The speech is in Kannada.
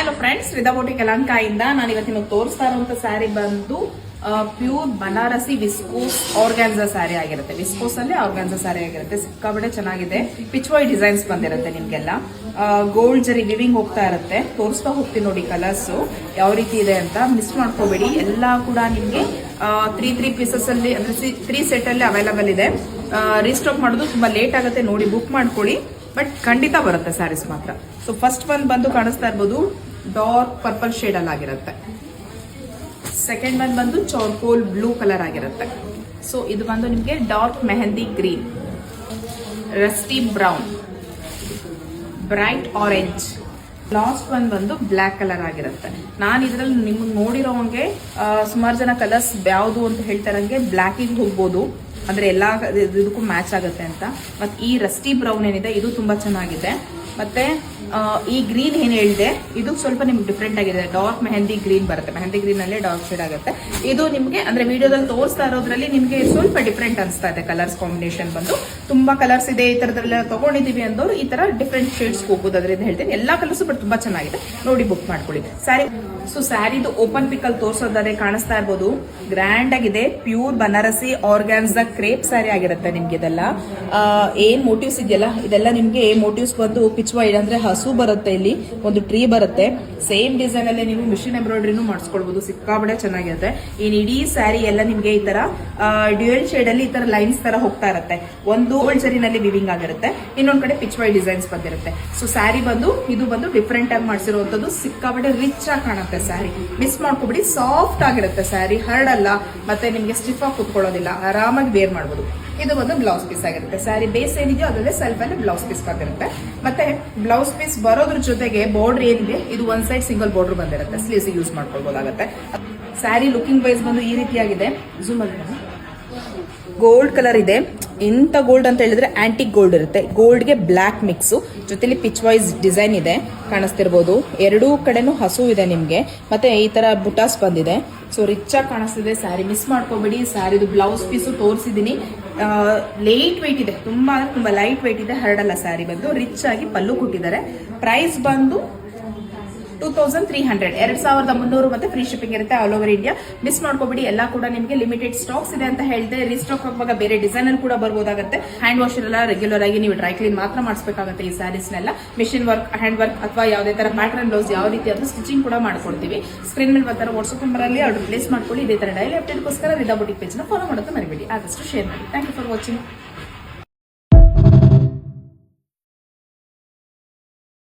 ಹಲೋ ಫ್ರೆಂಡ್ಸ್, ರಿದಾ ಬೊಟಿಕ್ ಯಲಹಂಕದಿಂದ ನಾನು ಇವತ್ತು ನಿಮಗೆ ತೋರಿಸ್ತಾ ಇರುವಂತ ಸ್ಯಾರಿ ಬಂದು pure Banarasi viscose organza sari ಆಗಿರುತ್ತೆ. ವಿಸ್ಕೋಸ್ ಅಲ್ಲಿ ಆರ್ಗಾನ್ಸಾ ಸ್ಯಾರಿ ಆಗಿರುತ್ತೆ. ಸಿಕ್ಕಾಬಡೆ ಚೆನ್ನಾಗಿದೆ. ಪಿಚ್ವೈ ಡಿಸೈನ್ಸ್ ಬಂದಿರುತ್ತೆ. ನಿಮ್ಗೆಲ್ಲ ಗೋಲ್ಡ್ ಜರಿ ವಿವಿಂಗ್ ಹೋಗ್ತಾ ಇರುತ್ತೆ. ತೋರಿಸ್ತಾ ಹೋಗ್ತೀನಿ ನೋಡಿ ಕಲರ್ಸ್ ಯಾವ ರೀತಿ ಇದೆ ಅಂತ. ಮಿಸ್ ಮಾಡ್ಕೋಬೇಡಿ. ಎಲ್ಲ ಕೂಡ ನಿಮ್ಗೆ ತ್ರೀ ಪೀಸಸ್ ಅಲ್ಲಿ ಅಂದ್ರೆ 3 ಸೆಟ್ ಅಲ್ಲಿ ಅವೈಲಬಲ್ ಇದೆ. ರೀಸ್ಟಾಕ್ ಮಾಡೋದು ತುಂಬಾ ಲೇಟ್ ಆಗುತ್ತೆ. ನೋಡಿ ಬುಕ್ ಮಾಡ್ಕೊಳ್ಳಿ. ಬಟ್ ಖಂಡಿತ ಬರುತ್ತೆ ಸ್ಯಾರೀಸ್ ಮಾತ್ರ. ಸೊ ಫಸ್ಟ್ ಒನ್ ಬಂದು ಕಾಣಿಸ್ತಾ ಇರ್ಬೋದು ಡಾರ್ಕ್ ಪರ್ಪಲ್ ಶೇಡ್ ಅಲ್ಲಿ ಆಗಿರುತ್ತೆ. ಸೆಕೆಂಡ್ ಒನ್ ಬಂದು ಚಾರ್ಕೋಲ್ ಬ್ಲೂ ಕಲರ್ ಆಗಿರುತ್ತೆ. ಸೊ ಇದು ಬಂದು ನಿಮಗೆ dark mehndi green, Rusty brown, bright orange, last one ಬಂದು ಬ್ಲ್ಯಾಕ್ ಕಲರ್ ಆಗಿರುತ್ತೆ. ನಾನು ಇದರಲ್ಲಿ ನಿಮ್ಗೆ ನೋಡಿರೋ ಹಂಗೆ ಸುಮಾರು ಜನ ಕಲರ್ಸ್ ಯಾವುದು ಅಂತ ಹೇಳ್ತಾರಂಗೆ ಬ್ಲ್ಯಾಕಿಗೆ ಹೋಗ್ಬೋದು, ಅಂದ್ರೆ ಎಲ್ಲಾ ಇದಕ್ಕೂ ಮ್ಯಾಚ್ ಆಗುತ್ತೆ ಅಂತ. ಮತ್ತೆ ಈ ರಸ್ಟಿ ಬ್ರೌನ್ ಏನಿದೆ ಇದು ತುಂಬಾ ಚೆನ್ನಾಗಿದೆ. ಮತ್ತೆ ಈ ಗ್ರೀನ್ ಏನ್ ಹೇಳಿದೆ ಇದು ಸ್ವಲ್ಪ ನಿಮ್ಗೆ ಡಿಫ್ರೆಂಟ್ ಆಗಿದೆ. ಡಾರ್ಕ್ ಮೆಹಂದಿ ಗ್ರೀನ್ ಬರುತ್ತೆ. ಮೆಹಂದಿ ಗ್ರೀನ್ ಅಲ್ಲೇ ಡಾರ್ಕ್ ಶೇಡ್ ಆಗುತ್ತೆ. ಇದು ನಿಮ್ಗೆ ಅಂದ್ರೆ ವಿಡಿಯೋದಲ್ಲಿ ತೋರಿಸ್ತಾ ಇರೋದ್ರಲ್ಲಿ ನಿಮ್ಗೆ ಸ್ವಲ್ಪ ಡಿಫ್ರೆಂಟ್ ಅನಿಸ್ತಾ ಇದೆ. ಕಲರ್ಸ್ ಕಾಂಬಿನೇಷನ್ ಬಂದು ತುಂಬಾ ಕಲರ್ಸ್ ಇದೆ, ಈ ತರದ್ರೆಲ್ಲ ತಗೊಂಡಿದೀವಿ ಅಂದವ್ರು ಈ ತರ ಡಿಫ್ರೆಂಟ್ ಶೇಡ್ಸ್ ಹೋಗ್ಬೋದು. ಅದರಿಂದ ಹೇಳ್ತೀನಿ ಎಲ್ಲಾ ಕಲರ್ಸ್ ಬಟ್ ತುಂಬಾ ಚೆನ್ನಾಗಿದೆ. ನೋಡಿ ಬುಕ್ ಮಾಡ್ಕೊಳ್ಳಿ ಸ್ಯಾರಿ. ಸೊ ಸ್ಯಾರಿದು ಓಪನ್ ಪಿಕ್ ಅಲ್ಲಿ ತೋರಿಸೋದಾದ್ರೆ ಕಾಣಿಸ್ತಾ ಇರ್ಬೋದು ಗ್ರ್ಯಾಂಡ್ ಆಗಿದೆ. Pure Banarasi organza crepe sari ಆಗಿರುತ್ತೆ. ನಿಮ್ಗೆ ಇದೆಲ್ಲ ಏನ್ ಮೋಟಿವ್ಸ್ ಇದೆಯಲ್ಲ ಇದೆಲ್ಲ ನಿಮ್ಗೆ ಮೋಟಿವ್ಸ್ ಬಂದು ಪಿಚ್ವೈ ಅಂದ್ರೆ ಹಸು ಬರುತ್ತೆ. ಇಲ್ಲಿ ಒಂದು ಟ್ರೀ ಬರುತ್ತೆ. ಸೇಮ್ ಡಿಸೈನ್ ಅಲ್ಲೇ ನೀವು ಮಿಷಿನ್ ಎಂಬ್ರಾಯ್ಡ್ರಿನೂ ಮಾಡಿಸ್ಕೊಳ್ಬಹುದು. ಸಿಕ್ಕಾಬಡೆ ಚೆನ್ನಾಗಿರುತ್ತೆ. ಈ ಇಡೀ ಸ್ಯಾರಿ ಎಲ್ಲ ನಿಮ್ಗೆ ಈ ತರ ಡ್ಯೂಯಲ್ ಶೇಡ್ ಅಲ್ಲಿ ಈ ತರ ಲೈನ್ಸ್ ತರ ಹೋಗ್ತಾ ಇರುತ್ತೆ. ಒಂದು ಗೋಲ್ಡ್ ಜರಿನಲ್ಲಿ ವಿವಿಂಗ್ ಆಗಿರುತ್ತೆ, ಇನ್ನೊಂದ್ ಕಡೆ ಪಿಚ್ವೈ ಡಿಸೈನ್ಸ್ ಬಂದಿರುತ್ತೆ. ಸೊ ಸ್ಯಾರಿ ಬಂದು ಇದು ಬಂದು ಡಿಫ್ರೆಂಟ್ ಆಗಿ ಮಾಡಿಸಿರುವಂತದ್ದು. ಸಿಕ್ಕಾಬಡೆ ರಿಚ್ ಆಗಿ ಕಾಣುತ್ತೆ ಸ್ಯಾರಿ. ಮಿಸ್ ಮಾಡ್ಕೊಬಿಡಿ. ಸಾಫ್ಟ್ ಆಗಿರುತ್ತೆ ಸ್ಯಾರಿ, ಹರಡಲ್ಲ, ಮತ್ತೆ ನಿಮ್ಗೆ ಸ್ಟಿಫ್ ಆಗಿ ಕುತ್ಕೊಳ್ಳೋದಿಲ್ಲ. ಆರಾಮಾಗಿ ವೇರ್ ಮಾಡಬಹುದು. ಇದು ಒಂದು ಬ್ಲೌಸ್ ಪೀಸ್ ಆಗಿರುತ್ತೆ. ಸ್ಯಾರಿ ಬೇಸ್ ಏನಿದೆಯೋ ಅದರಲ್ಲೇ ಸೆಲ್ಫ್ ಅಲ್ಲಿ ಬ್ಲೌಸ್ ಪೀಸ್ ಬಂದಿರುತ್ತೆ. ಮತ್ತೆ ಬ್ಲೌಸ್ ಪೀಸ್ ಬರೋದ್ರ ಜೊತೆಗೆ ಬಾರ್ಡರ್ ಏನಿದೆ ಇದು ಒಂದ್ ಸೈಡ್ ಸಿಂಗಲ್ ಬಾರ್ಡರ್ ಬಂದಿರುತ್ತೆ. ಸ್ಲೀವ್ಸ್ ಯೂಸ್ ಮಾಡ್ಕೊಳ್ಬಹುದಾಗುತ್ತೆ. ಸ್ಯಾರಿ ಲುಕಿಂಗ್ ವೈಸ್ ಬಂದು ಈ ರೀತಿಯಾಗಿದೆ. ಝೂಮ್ ಅಲ್ಲಿ ಗೋಲ್ಡ್ ಕಲರ್ ಇದೆ. ಇಂಥ ಗೋಲ್ಡ್ ಅಂತ ಹೇಳಿದ್ರೆ ಆಂಟಿಕ್ ಗೋಲ್ಡ್ ಇರುತ್ತೆ. ಗೋಲ್ಡ್ಗೆ ಬ್ಲಾಕ್ ಮಿಕ್ಸ್ ಜೊತೆಲಿ ಪಿಚ್ ವೈಸ್ ಡಿಸೈನ್ ಇದೆ, ಕಾಣಿಸ್ತಿರ್ಬೋದು. ಎರಡೂ ಕಡೆನೂ ಹಸು ಇದೆ ನಿಮ್ಗೆ. ಮತ್ತೆ ಈ ತರ ಬುಟಾಸ್ ಬಂದಿದೆ. ಸೊ ರಿಚ್ ಆಗಿ ಕಾಣಿಸ್ತಿದೆ ಸ್ಯಾರಿ. ಮಿಸ್ ಮಾಡ್ಕೋಬೇಡಿ. ಸ್ಯಾರಿದು ಬ್ಲೌಸ್ ಪೀಸು ತೋರಿಸಿದೀನಿ. ಲೈಟ್ ವೆಯ್ಟ್ ಇದೆ, ತುಂಬಾ ಲೈಟ್ ವೆಯ್ಟ್ ಇದೆ, ಹರಡಲ್ಲ. ಸ್ಯಾರಿ ಬಂದು ರಿಚ್ ಆಗಿ ಪಲ್ಲು ಕೊಟ್ಟಿದ್ದಾರೆ. ಪ್ರೈಸ್ ಬಂದು 2300 2300 ಮತ್ತೆ ಫ್ರೀ ಶಿಪ್ಪಿಂಗ್ ಇರುತ್ತೆ ಆಲ್ ಓವರ್ ಇಂಡಿಯಾ. ಮಿಸ್ ಮಾಡ್ಕೋಬಿಡಿ. ಎಲ್ಲ ಕೂಡ ನಿಮಗೆ ಲಿಮಿಟೆಡ್ ಸ್ಟಾಕ್ಸ್ ಇದೆ ಅಂತ ಹೇಳಿದೆ. ರೀಸ್ಟಾಕ್ ಆಗುವಾಗ ಬೇರೆ ಡಿಸೈನ್ ಅಲ್ಲಿ ಕೂಡ ಬರ್ಬೋದಾಗುತ್ತೆ. ಹ್ಯಾಂಡ್ ವಾಶ್ ಎಲ್ಲ ರೆಗ್ಯುಲರ್ ಆಗಿ ನೀವು ಡ್ರೈ ಕ್ಲೀನ್ ಮಾತ್ರ ಮಾಡಿಸಬೇಕಾಗುತ್ತೆ. ಈ ಸ್ಯಾರೀಸ್ನೆಲ್ಲ ಮಿಷಿನ್ ವರ್ಕ್, ಹ್ಯಾಂಡ್ ವರ್ಕ್ ಅಥವಾ ಯಾವುದೇ ತರ ಪ್ಯಾಟರ್ನ್ ಬ್ಲೌಸ್ ಯಾವ ರೀತಿ ಆದ್ರೂ ಸ್ಟಿಚಿಂಗ್ ಕೂಡ ಮಾಡ್ಕೊಡ್ತೀವಿ. ಸ್ಕ್ರೀನ್ ಮೇಲೆ ಬರ್ತಾರೆ ವಾಟ್ಸ್ಆಪ್ ನಂಬರ್ ಅಲ್ಲಿ ಆರ್ಡರ್ ಪ್ಲೇಸ್ ಮಾಡ್ಕೊಳ್ಳಿ. ಇದೇ ತರ ಡೈಲಿ ಅಪ್ಡೇಟ್ಗೋಸ್ಕರ ರಿದಾ ಬೊಟಿಕ್ ಪೇಜ್ ನ ಫಾಲೋ ಮಾಡೋದು ಮರಿಬೇಡಿ. ಆದಷ್ಟು ಶೇರ್ ಮಾಡಿ. Thank you for watching.